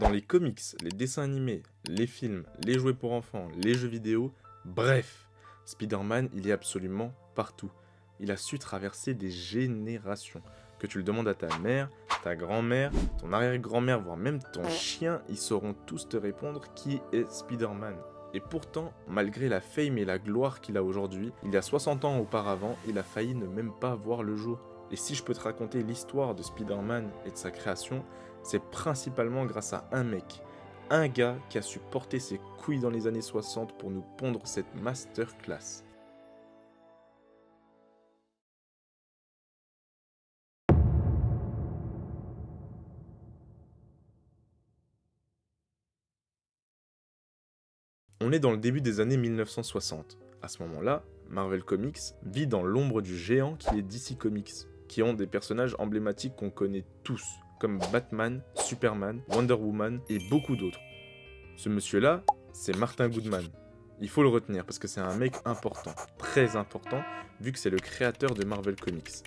Dans les comics, les dessins animés, les films, les jouets pour enfants, les jeux vidéo, bref, Spider-Man, il est absolument partout. Il a su traverser des générations. Que tu le demandes à ta mère, ta grand-mère, ton arrière-grand-mère, voire même ton chien, ils sauront tous te répondre qui est Spider-Man. Et pourtant, malgré la fame et la gloire qu'il a aujourd'hui, il y a 60 ans auparavant, il a failli ne même pas voir le jour. Et si je peux te raconter l'histoire de Spider-Man et de sa création, c'est principalement grâce à un mec, un gars qui a su porter ses couilles dans les années 60 pour nous pondre cette masterclass. On est dans le début des années 1960. À ce moment-là, Marvel Comics vit dans l'ombre du géant qui est DC Comics, qui ont des personnages emblématiques qu'on connaît tous, comme Batman, Superman, Wonder Woman et beaucoup d'autres. Ce monsieur-là, c'est Martin Goodman. Il faut le retenir parce que c'est un mec important, très important, vu que c'est le créateur de Marvel Comics.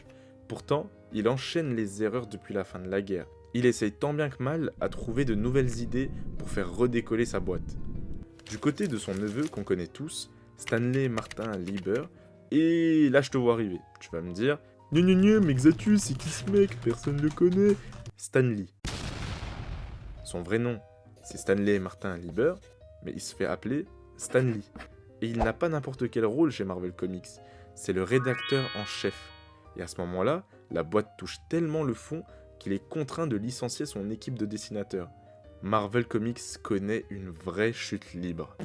Pourtant, il enchaîne les erreurs depuis la fin de la guerre. Il essaye tant bien que mal à trouver de nouvelles idées pour faire redécoller sa boîte. Du côté de son neveu qu'on connaît tous, Stanley Martin Lieber, et là je te vois arriver. Tu vas me dire, gna mais Xatus, c'est qui ce mec? Personne ne le connaît. Stanley. Son vrai nom, c'est Stanley Martin Lieber, mais il se fait appeler Stanley. Et il n'a pas n'importe quel rôle chez Marvel Comics, c'est le rédacteur en chef. Et à ce moment-là, la boîte touche tellement le fond qu'il est contraint de licencier son équipe de dessinateurs. Marvel Comics connaît une vraie chute libre.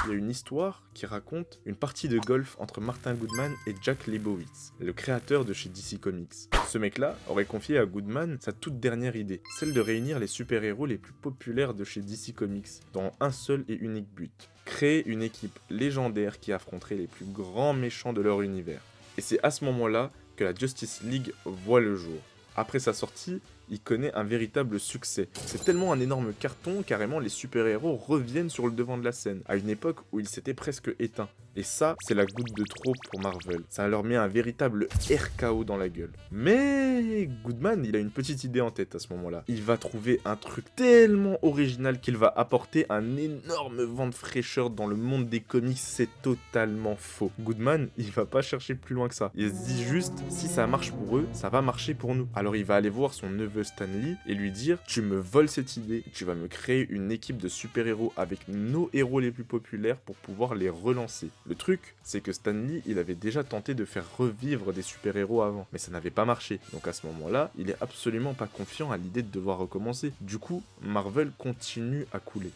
Il y a une histoire qui raconte une partie de golf entre Martin Goodman et Jack Leibowitz, le créateur de chez DC Comics. Ce mec-là aurait confié à Goodman sa toute dernière idée, celle de réunir les super-héros les plus populaires de chez DC Comics dans un seul et unique but. Créer une équipe légendaire qui affronterait les plus grands méchants de leur univers. Et c'est à ce moment-là que la Justice League voit le jour. Après sa sortie, il connaît un véritable succès. C'est tellement un énorme carton, carrément les super-héros reviennent sur le devant de la scène, à une époque où ils s'étaient presque éteints. Et ça, c'est la goutte de trop pour Marvel. Ça leur met un véritable RKO dans la gueule. Mais Goodman, il a une petite idée en tête à ce moment-là. Il va trouver un truc tellement original qu'il va apporter un énorme vent de fraîcheur dans le monde des comics. C'est totalement faux. Goodman, il va pas chercher plus loin que ça. Il se dit juste, si ça marche pour eux, ça va marcher pour nous. Alors il va aller voir son neveu Stanley et lui dire, tu me voles cette idée, tu vas me créer une équipe de super-héros avec nos héros les plus populaires pour pouvoir les relancer. Le truc, c'est que Stanley, il avait déjà tenté de faire revivre des super-héros avant, mais ça n'avait pas marché. Donc à ce moment-là, il est absolument pas confiant à l'idée de devoir recommencer. Du coup, Marvel continue à couler.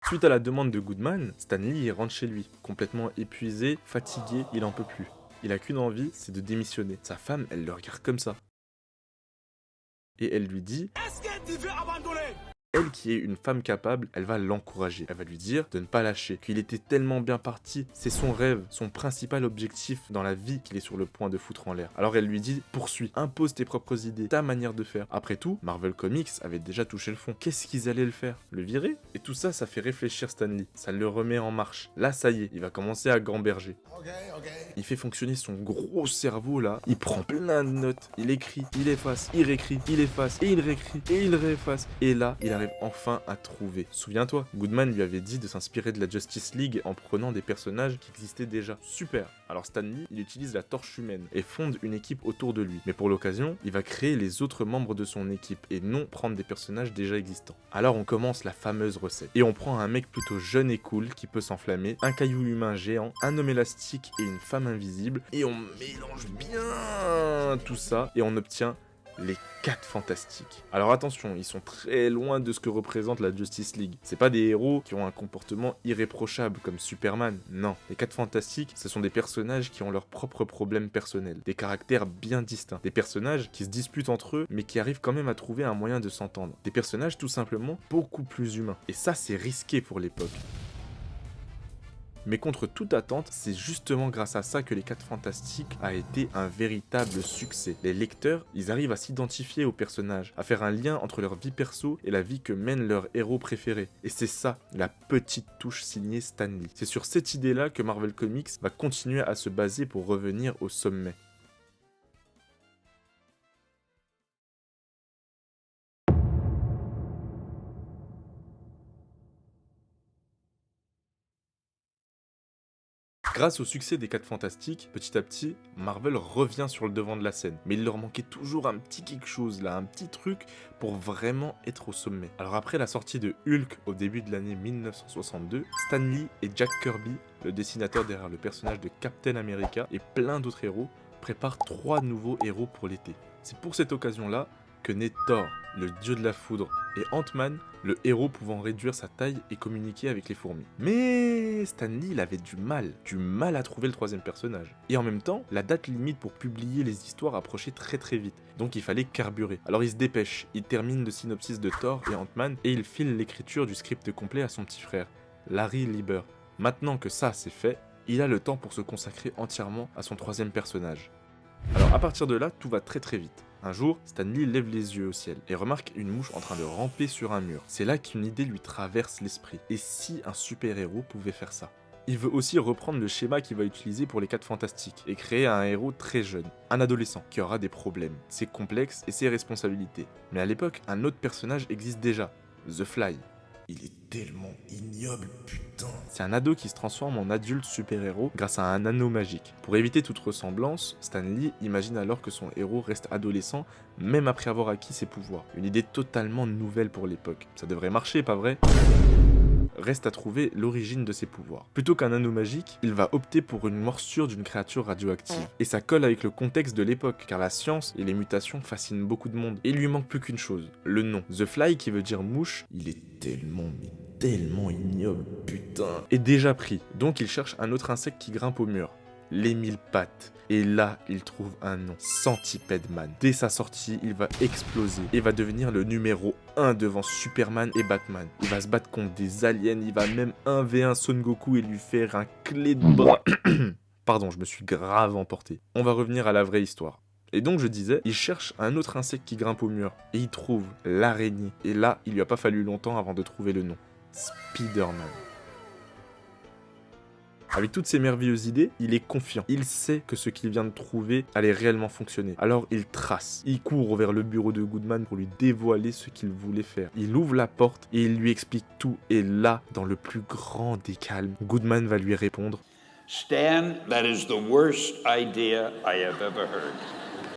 Suite à la demande de Goodman, Stanley y rentre chez lui, complètement épuisé, fatigué, il en peut plus. Il a qu'une envie, c'est de démissionner. Sa femme, elle le regarde comme ça. Et elle lui dit, est-ce que tu veux abandonner? Elle qui est une femme capable, elle va l'encourager. Elle va lui dire de ne pas lâcher, qu'il était tellement bien parti, c'est son rêve, son principal objectif dans la vie qu'il est sur le point de foutre en l'air. Alors elle lui dit, poursuis, impose tes propres idées, ta manière de faire. Après tout, Marvel Comics avait déjà touché le fond. Qu'est-ce qu'ils allaient le faire? Le virer? Et tout ça, ça fait réfléchir Stanley. Ça le remet en marche. Là, ça y est, il va commencer à gamberger. Il fait fonctionner son gros cerveau là, il prend plein de notes, il écrit, il efface, il réécrit, il efface, et il réécrit, et il réefface. Et là, il arrive enfin à trouver. Souviens-toi, Goodman lui avait dit de s'inspirer de la Justice League en prenant des personnages qui existaient déjà. Super. Alors Stanley, il utilise la torche humaine et fonde une équipe autour de lui. Mais pour l'occasion, il va créer les autres membres de son équipe et non prendre des personnages déjà existants. Alors on commence la fameuse recette. Et on prend un mec plutôt jeune et cool qui peut s'enflammer, un caillou humain géant, un homme élastique et une femme invisible. Et on mélange bien tout ça et on obtient les 4 Fantastiques. Alors attention, ils sont très loin de ce que représente la Justice League. C'est pas des héros qui ont un comportement irréprochable comme Superman, non. Les 4 Fantastiques, ce sont des personnages qui ont leurs propres problèmes personnels, des caractères bien distincts, des personnages qui se disputent entre eux, mais qui arrivent quand même à trouver un moyen de s'entendre. Des personnages tout simplement beaucoup plus humains. Et ça, c'est risqué pour l'époque. Mais contre toute attente, c'est justement grâce à ça que les 4 Fantastiques a été un véritable succès. Les lecteurs, ils arrivent à s'identifier aux personnages, à faire un lien entre leur vie perso et la vie que mènent leurs héros préférés. Et c'est ça, la petite touche signée Stan Lee. C'est sur cette idée-là que Marvel Comics va continuer à se baser pour revenir au sommet. Grâce au succès des 4 Fantastiques, petit à petit, Marvel revient sur le devant de la scène. Mais il leur manquait toujours un petit quelque chose là, un petit truc pour vraiment être au sommet. Alors après la sortie de Hulk au début de l'année 1962, Stan Lee et Jack Kirby, le dessinateur derrière le personnage de Captain America et plein d'autres héros, préparent 3 nouveaux héros pour l'été. C'est pour cette occasion-là que naît Thor, le dieu de la foudre, et Ant-Man, le héros pouvant réduire sa taille et communiquer avec les fourmis. Mais Stan Lee, il avait du mal à trouver le 3e personnage. Et en même temps, la date limite pour publier les histoires approchait très vite, donc il fallait carburer. Alors il se dépêche, il termine le synopsis de Thor et Ant-Man, et il file l'écriture du script complet à son petit frère, Larry Lieber. Maintenant que ça c'est fait, il a le temps pour se consacrer entièrement à son 3e personnage. Alors à partir de là, tout va très vite. Un jour, Stan Lee lève les yeux au ciel et remarque une mouche en train de ramper sur un mur. C'est là qu'une idée lui traverse l'esprit. Et si un super-héros pouvait faire ça? Il veut aussi reprendre le schéma qu'il va utiliser pour les 4 Fantastiques et créer un héros très jeune, un adolescent qui aura des problèmes, ses complexes et ses responsabilités. Mais à l'époque, un autre personnage existe déjà, The Fly. Il est tellement ignoble, putain. C'est un ado qui se transforme en adulte super-héros grâce à un anneau magique. Pour éviter toute ressemblance, Stan Lee imagine alors que son héros reste adolescent même après avoir acquis ses pouvoirs. Une idée totalement nouvelle pour l'époque. Ça devrait marcher, pas vrai? Reste à trouver l'origine de ses pouvoirs. Plutôt qu'un anneau magique, il va opter pour une morsure d'une créature radioactive. Et ça colle avec le contexte de l'époque, car la science et les mutations fascinent beaucoup de monde. Et il lui manque plus qu'une chose, le nom. The Fly, qui veut dire mouche, Il est tellement ignoble, putain. est déjà pris. Donc il cherche un autre insecte qui grimpe au mur. Les 1000 pattes. Et là, il trouve un nom, Centipede Man. Dès sa sortie, il va exploser et va devenir le numéro 1 devant Superman et Batman. Il va se battre contre des aliens, il va même 1v1 Son Goku et lui faire un clé de bras. Pardon, je me suis grave emporté. On va revenir à la vraie histoire. Et donc je disais, il cherche un autre insecte qui grimpe au mur. Et il trouve l'araignée. Et là, il lui a pas fallu longtemps avant de trouver le nom. Spider-Man. Avec toutes ces merveilleuses idées, il est confiant. Il sait que ce qu'il vient de trouver allait réellement fonctionner. Alors il trace. Il court vers le bureau de Goodman pour lui dévoiler ce qu'il voulait faire. Il ouvre la porte et il lui explique tout. Et là, dans le plus grand des calmes, Goodman va lui répondre: Stan, that is the worst idea I have ever heard.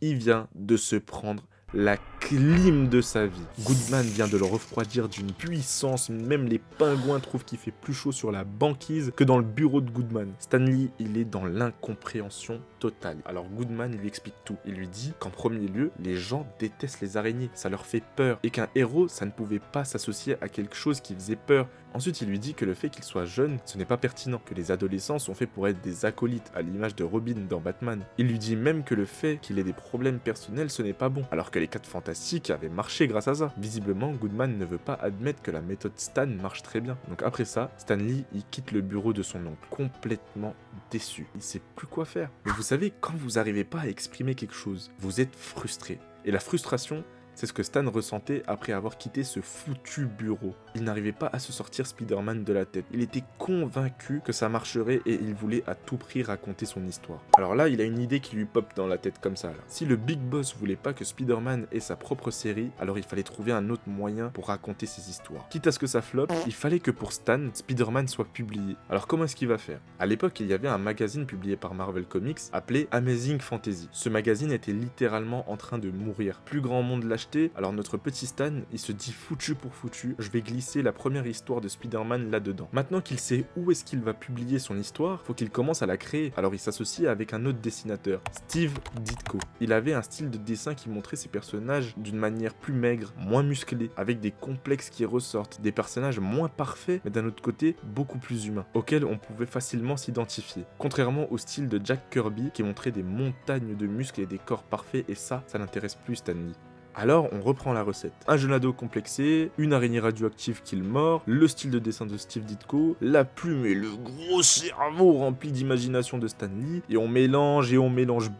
il vient de se prendre la clim de sa vie. Goodman vient de le refroidir d'une puissance, même les pingouins trouvent qu'il fait plus chaud sur la banquise que dans le bureau de Goodman. Stan Lee, il est dans l'incompréhension totale. Alors Goodman lui explique tout. Il lui dit qu'en premier lieu, les gens détestent les araignées, ça leur fait peur, et qu'un héros, ça ne pouvait pas s'associer à quelque chose qui faisait peur. Ensuite, il lui dit que le fait qu'il soit jeune, ce n'est pas pertinent, que les adolescents sont faits pour être des acolytes, à l'image de Robin dans Batman. Il lui dit même que le fait qu'il ait des problèmes personnels, ce n'est pas bon, alors que les 4 Fantastiques avaient marché grâce à ça. Visiblement, Goodman ne veut pas admettre que la méthode Stan marche très bien. Donc après ça, Stan Lee, il quitte le bureau de son oncle, complètement déçu. Il sait plus quoi faire. Mais vous savez, quand vous n'arrivez pas à exprimer quelque chose, vous êtes frustré. Et la frustration, c'est ce que Stan ressentait après avoir quitté ce foutu bureau. Il n'arrivait pas à se sortir Spider-Man de la tête. Il était convaincu que ça marcherait et il voulait à tout prix raconter son histoire. Alors là, il a une idée qui lui pop dans la tête comme ça. Là. Si le Big Boss voulait pas que Spider-Man ait sa propre série, alors il fallait trouver un autre moyen pour raconter ses histoires. Quitte à ce que ça floppe, il fallait que pour Stan, Spider-Man soit publié. Alors comment est-ce qu'il va faire? À l'époque, il y avait un magazine publié par Marvel Comics appelé Amazing Fantasy. Ce magazine était littéralement en train de mourir. Plus grand monde l'a alors notre petit Stan, il se dit foutu pour foutu, je vais glisser la première histoire de Spider-Man là-dedans. Maintenant qu'il sait où est-ce qu'il va publier son histoire, faut qu'il commence à la créer. Alors il s'associe avec un autre dessinateur, Steve Ditko. Il avait un style de dessin qui montrait ses personnages d'une manière plus maigre, moins musclée, avec des complexes qui ressortent, des personnages moins parfaits, mais d'un autre côté, beaucoup plus humains, auxquels on pouvait facilement s'identifier. Contrairement au style de Jack Kirby, qui montrait des montagnes de muscles et des corps parfaits, et ça n'intéresse plus Stan Lee. Alors on reprend la recette. Un jeune ado complexé, une araignée radioactive qui le mord, le style de dessin de Steve Ditko, la plume et le gros cerveau rempli d'imagination de Stan Lee, et on mélange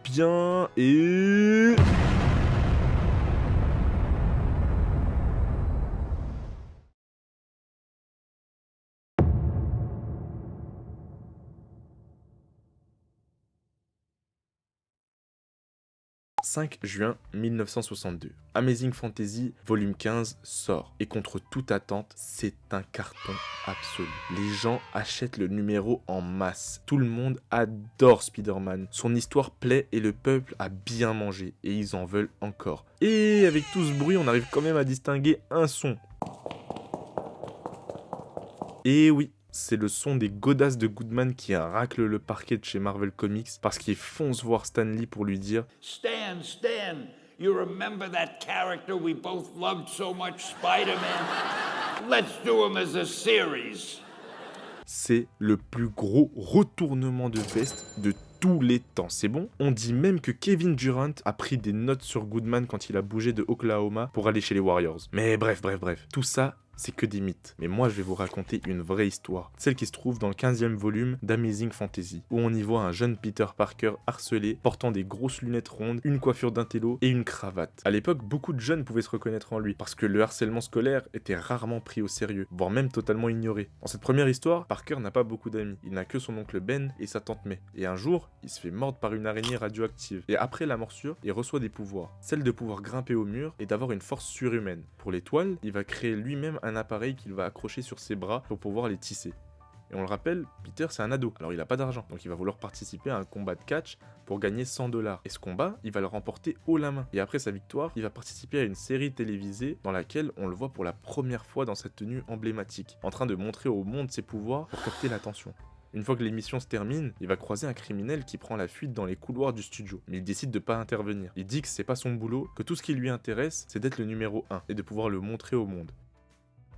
bien, et... « 5 juin 1962. Amazing Fantasy Volume 15 sort. Et contre toute attente, c'est un carton absolu. Les gens achètent le numéro en masse. Tout le monde adore Spider-Man. Son histoire plaît et le peuple a bien mangé. Et ils en veulent encore. Et avec tout ce bruit, on arrive quand même à distinguer un son. Et oui, c'est le son des godasses de Goodman qui racle le parquet de chez Marvel Comics parce qu'il fonce voir Stan Lee pour lui dire « Stan, you remember that character we both loved so much, Spider-Man? Let's do him as a series. » C'est le plus gros retournement de veste de tous les temps, c'est bon? On dit même que Kevin Durant a pris des notes sur Goodman quand il a bougé de Oklahoma pour aller chez les Warriors. Mais bref, tout ça, c'est que des mythes. Mais moi, je vais vous raconter une vraie histoire. Celle qui se trouve dans le 15e volume d'Amazing Fantasy, où on y voit un jeune Peter Parker harcelé, portant des grosses lunettes rondes, une coiffure d'intello et une cravate. À l'époque, beaucoup de jeunes pouvaient se reconnaître en lui, parce que le harcèlement scolaire était rarement pris au sérieux, voire même totalement ignoré. Dans cette première histoire, Parker n'a pas beaucoup d'amis. Il n'a que son oncle Ben et sa tante May. Et un jour, il se fait mordre par une araignée radioactive. Et après la morsure, il reçoit des pouvoirs. Celle de pouvoir grimper au mur et d'avoir une force surhumaine. Pour les toiles, il va créer lui-même un appareil qu'il va accrocher sur ses bras pour pouvoir les tisser. Et on le rappelle, Peter c'est un ado, alors il a pas d'argent, donc il va vouloir participer à un combat de catch pour gagner 100 $. Et ce combat, il va le remporter haut la main. Et après sa victoire, il va participer à une série télévisée dans laquelle on le voit pour la première fois dans sa tenue emblématique, en train de montrer au monde ses pouvoirs pour capter l'attention. Une fois que l'émission se termine, il va croiser un criminel qui prend la fuite dans les couloirs du studio, mais il décide de pas intervenir. Il dit que c'est pas son boulot, que tout ce qui lui intéresse, c'est d'être le numéro 1 et de pouvoir le montrer au monde.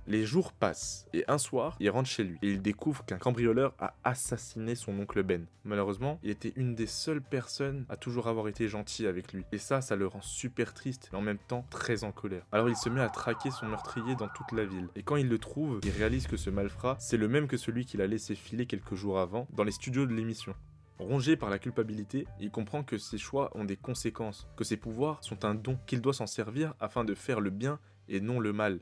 Les jours passent, et un soir, il rentre chez lui, et il découvre qu'un cambrioleur a assassiné son oncle Ben. Malheureusement, il était une des seules personnes à toujours avoir été gentil avec lui, et ça le rend super triste, mais en même temps très en colère. Alors il se met à traquer son meurtrier dans toute la ville, et quand il le trouve, il réalise que ce malfrat, c'est le même que celui qu'il a laissé filer quelques jours avant, dans les studios de l'émission. Rongé par la culpabilité, il comprend que ses choix ont des conséquences, que ses pouvoirs sont un don, qu'il doit s'en servir afin de faire le bien et non le mal.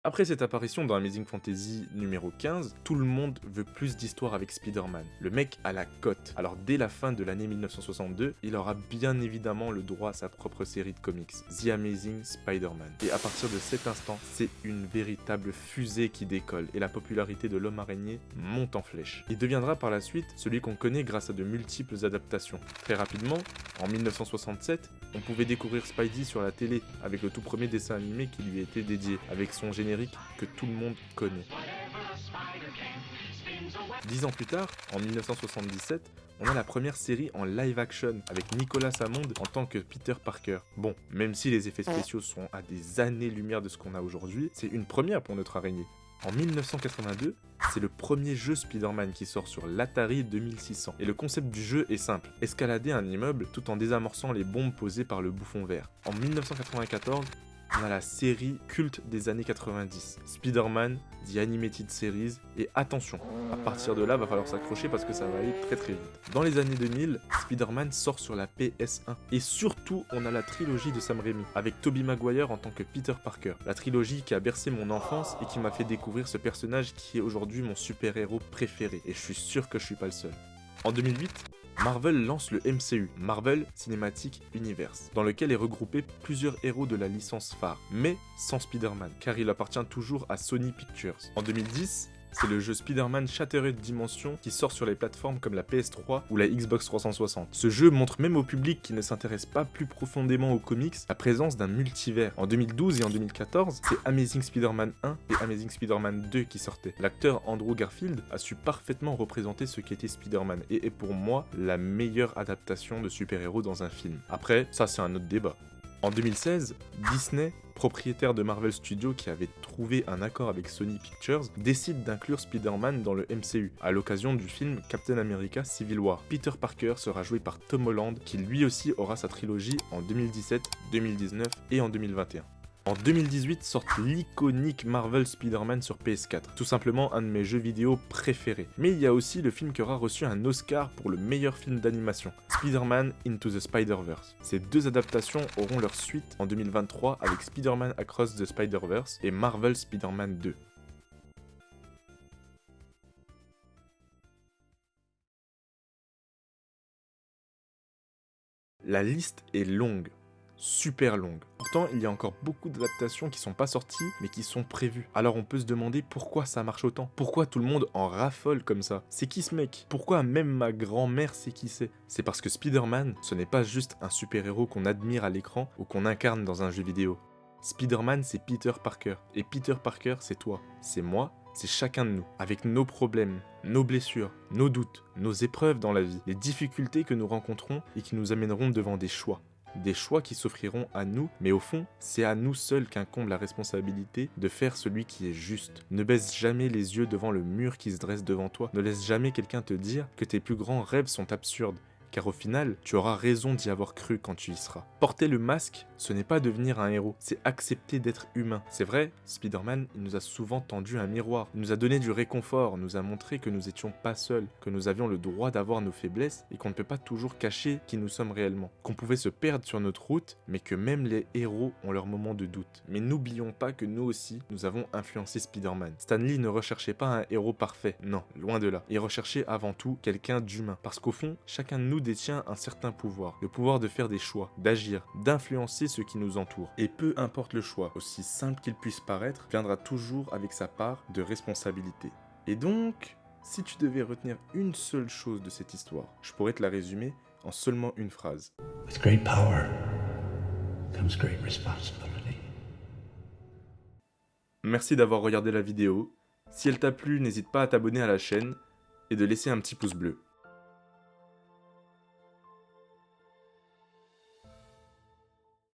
Après cette apparition dans Amazing Fantasy numéro 15, tout le monde veut plus d'histoire avec Spider-Man. Le mec a la cote. Alors dès la fin de l'année 1962, il aura bien évidemment le droit à sa propre série de comics, The Amazing Spider-Man. Et à partir de cet instant, c'est une véritable fusée qui décolle et la popularité de l'homme araignée monte en flèche. Il deviendra par la suite celui qu'on connaît grâce à de multiples adaptations. Très rapidement, en 1967, on pouvait découvrir Spidey sur la télé avec le tout premier dessin animé qui lui était dédié, avec son générique que tout le monde connaît. 10 ans plus tard, en 1977, on a la première série en live action avec Nicolas Hammond en tant que Peter Parker. Bon, même si les effets spéciaux sont à des années-lumière de ce qu'on a aujourd'hui, c'est une première pour notre araignée. En 1982, c'est le premier jeu Spider-Man qui sort sur l'Atari 2600. Et le concept du jeu est simple, escalader un immeuble tout en désamorçant les bombes posées par le bouffon vert. En 1994, on a la série culte des années 90, Spider-Man, The Animated Series, et attention, à partir de là, va falloir s'accrocher parce que ça va aller très très vite. Dans les années 2000, Spider-Man sort sur la PS1, et surtout, on a la trilogie de Sam Raimi, avec Tobey Maguire en tant que Peter Parker, la trilogie qui a bercé mon enfance et qui m'a fait découvrir ce personnage qui est aujourd'hui mon super-héros préféré, et je suis sûr que je suis pas le seul. En 2008, Marvel lance le MCU, Marvel Cinematic Universe, dans lequel est regroupé plusieurs héros de la licence phare, mais sans Spider-Man, car il appartient toujours à Sony Pictures. En 2010, c'est le jeu Spider-Man Shattered Dimension qui sort sur les plateformes comme la PS3 ou la Xbox 360. Ce jeu montre même au public qui ne s'intéresse pas plus profondément aux comics la présence d'un multivers. En 2012 et en 2014, c'est Amazing Spider-Man 1 et Amazing Spider-Man 2 qui sortaient. L'acteur Andrew Garfield a su parfaitement représenter ce qu'était Spider-Man et est pour moi la meilleure adaptation de super-héros dans un film. Après, ça c'est un autre débat. En 2016, Disney, propriétaire de Marvel Studios qui avait trouvé un accord avec Sony Pictures, décide d'inclure Spider-Man dans le MCU, à l'occasion du film Captain America Civil War. Peter Parker sera joué par Tom Holland, qui lui aussi aura sa trilogie en 2017, 2019 et en 2021. En 2018 sort l'iconique Marvel Spider-Man sur PS4, tout simplement un de mes jeux vidéo préférés. Mais il y a aussi le film qui aura reçu un Oscar pour le meilleur film d'animation, Spider-Man Into the Spider-Verse. Ces deux adaptations auront leur suite en 2023 avec Spider-Man Across the Spider-Verse et Marvel Spider-Man 2. La liste est longue. Super longue. Pourtant, il y a encore beaucoup d'adaptations qui sont pas sorties, mais qui sont prévues. Alors on peut se demander pourquoi ça marche autant. Pourquoi tout le monde en raffole comme ça. C'est qui ce mec? Pourquoi même ma grand-mère sait qui c'est? C'est parce que Spider-Man, ce n'est pas juste un super-héros qu'on admire à l'écran ou qu'on incarne dans un jeu vidéo. Spider-Man, c'est Peter Parker. Et Peter Parker, c'est toi. C'est moi. C'est chacun de nous, avec nos problèmes, nos blessures, nos doutes, nos épreuves dans la vie, les difficultés que nous rencontrons et qui nous amèneront devant des choix. Des choix qui s'offriront à nous, mais au fond, c'est à nous seuls qu'incombe la responsabilité de faire celui qui est juste. Ne baisse jamais les yeux devant le mur qui se dresse devant toi. Ne laisse jamais quelqu'un te dire que tes plus grands rêves sont absurdes. Car au final, tu auras raison d'y avoir cru quand tu y seras. Porter le masque, ce n'est pas devenir un héros, c'est accepter d'être humain. C'est vrai, Spider-Man, il nous a souvent tendu un miroir, il nous a donné du réconfort, nous a montré que nous étions pas seuls, que nous avions le droit d'avoir nos faiblesses et qu'on ne peut pas toujours cacher qui nous sommes réellement. Qu'on pouvait se perdre sur notre route, mais que même les héros ont leurs moments de doute. Mais n'oublions pas que nous aussi, nous avons influencé Spider-Man. Stan Lee ne recherchait pas un héros parfait, non, loin de là. Il recherchait avant tout quelqu'un d'humain. Parce qu'au fond, chacun de nous détient un certain pouvoir, le pouvoir de faire des choix, d'agir, d'influencer ceux qui nous entourent. Et peu importe le choix, aussi simple qu'il puisse paraître, viendra toujours avec sa part de responsabilité. Et donc, si tu devais retenir une seule chose de cette histoire, je pourrais te la résumer en seulement une phrase. With great power comes great responsibility. Merci d'avoir regardé la vidéo. Si elle t'a plu, n'hésite pas à t'abonner à la chaîne et de laisser un petit pouce bleu.